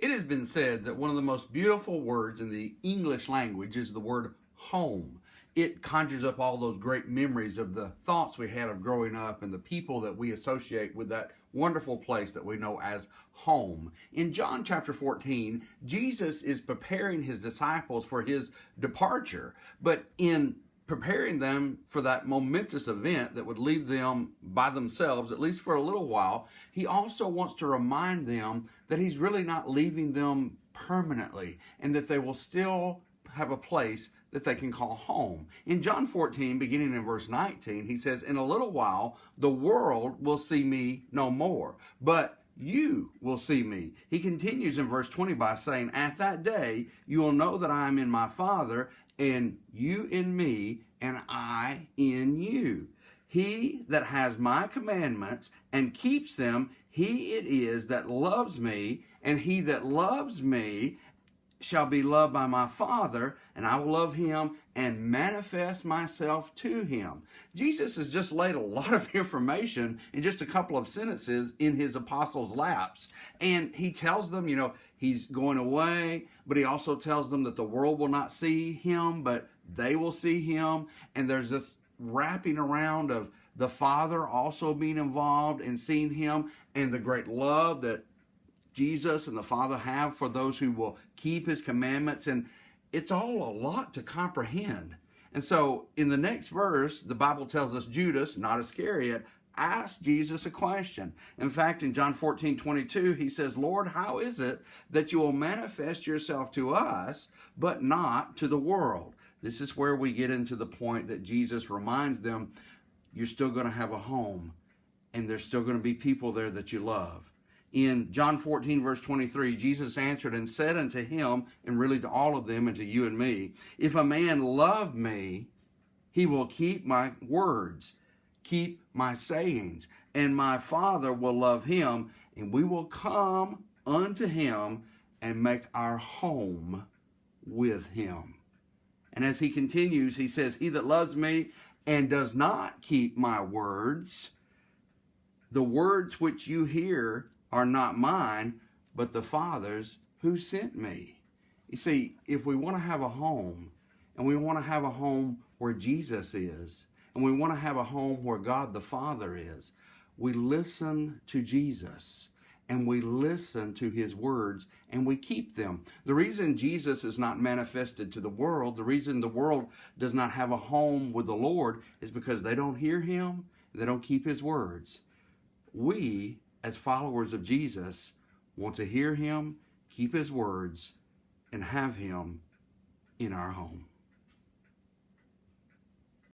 It has been said that one of the most beautiful words in the English language is the word home. It conjures up all those great memories of the thoughts we had of growing up and the people that we associate with that wonderful place that we know as home. In John chapter 14, Jesus is preparing his disciples for his departure, but in preparing them for that momentous event that would leave them by themselves, at least for a little while, he also wants to remind them that he's really not leaving them permanently and that they will still have a place that they can call home. In John 14, beginning in verse 19, he says, "In a little while, the world will see me no more, but you will see me." He continues in verse 20 by saying, "At that day, you will know that I am in my Father, and you in me, and I in you. He that has my commandments and keeps them, he it is that loves me, and he that loves me shall be loved by my Father, and I will love him and manifest myself to him." Jesus has just laid a lot of information in just a couple of sentences in his apostles' laps. And he tells them, he's going away, but he also tells them that the world will not see him, but they will see him. And there's this wrapping around of the Father also being involved and seeing him, and the great love that Jesus and the Father have for those who will keep his commandments. And it's all a lot to comprehend. And so in the next verse, the Bible tells us Judas, not Iscariot, asked Jesus a question. In fact, in John 14:22, he says, "Lord, how is it that you will manifest yourself to us, but not to the world?" This is where we get into the point that Jesus reminds them, you're still going to have a home, and there's still going to be people there that you love. In John 14, verse 23, Jesus answered and said unto him, and really to all of them and to you and me, "If a man love me, he will keep my words, keep my sayings, and my Father will love him, and we will come unto him and make our home with him." And as he continues, he says, "He that loves me and does not keep my words, the words which you hear are not mine, but the Father's who sent me." You see, if we want to have a home, and we want to have a home where Jesus is, and we want to have a home where God the Father is, we listen to Jesus, and we listen to his words, and we keep them. The reason Jesus is not manifested to the world, the reason the world does not have a home with the Lord, is because they don't hear him, they don't keep his words. We, as followers of Jesus, want to hear him, keep his words, and have him in our home.